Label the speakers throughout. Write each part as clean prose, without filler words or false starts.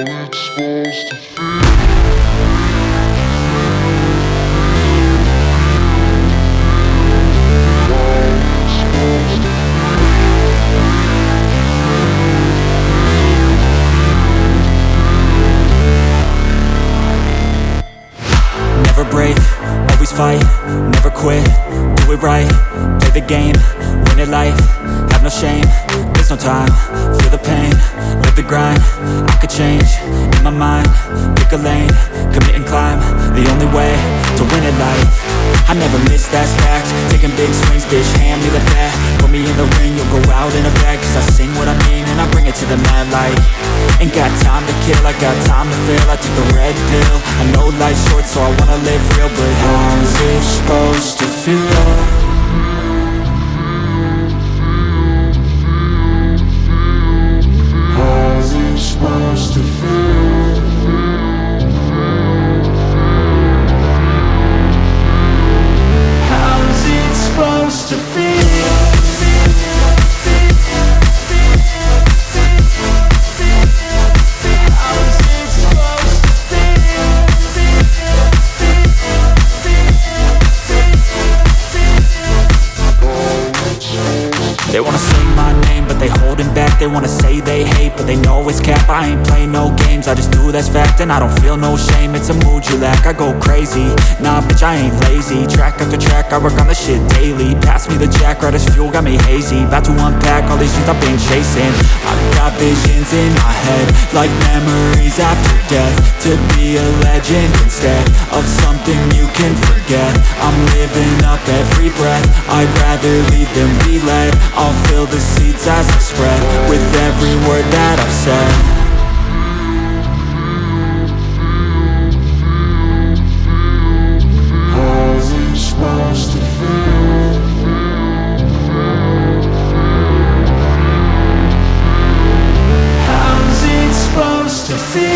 Speaker 1: it's supposed to feel.
Speaker 2: Never break, always fight, never quit, do it right, play the game, win it life, have no shame, there's no time, feel the pain, live the grind, I could change, in my mind, pick a lane, commit and climb, the only way to win it life. I never miss, that's fact, taking big swings, bitch, hand me the bat, put me in the ring, you'll go out in a bag, cause I sing what I mean and I bring it to the mad light. Ain't got time to kill, I got time to feel, I took the red pill, I know life's short so I wanna live real, but how's it supposed to feel? How's it supposed to feel? How's it supposed to feel? They wanna say my name, but they holding back. They wanna say they hate, but they know it's cap. I ain't play no games, I just do that's fact. And I don't feel no shame, it's a mood you lack. I go crazy, nah bitch I ain't lazy. Track after track, I work on the shit daily. Pass me the jack, right as fuel, got me hazy. About to unpack all these things I've been chasing. I've got visions in my head, like memories after death. To be a legend instead of something you can forget. I'm living up every breath, I'd rather lead than be led. I'll fill the seats as I spread with every word that I've said. How's it supposed to feel? How's it supposed to feel?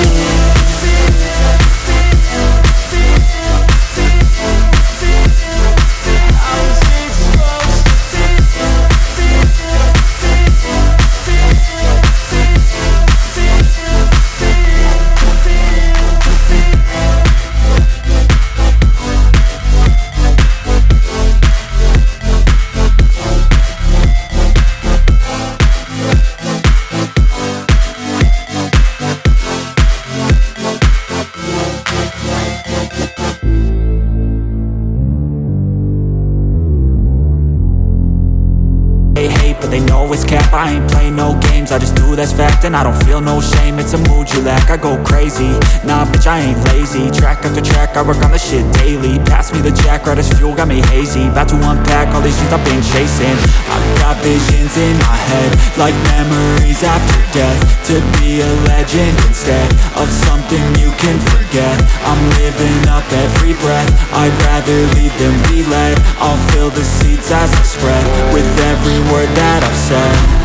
Speaker 2: They know it's cap, I ain't play no games, I just do that's fact. And I don't feel no shame, it's a mood you lack. I go crazy, nah bitch I ain't lazy. Track after track, I work on the shit daily. Pass me the jack, right as fuel, got me hazy. About to unpack all these things I've been chasing. I've got visions in my head, like memories after death. To be a legend instead of something you can forget. I'm living up every breath, I'd rather lead than be led. I'll fill the seats as I spread with every word that I've said.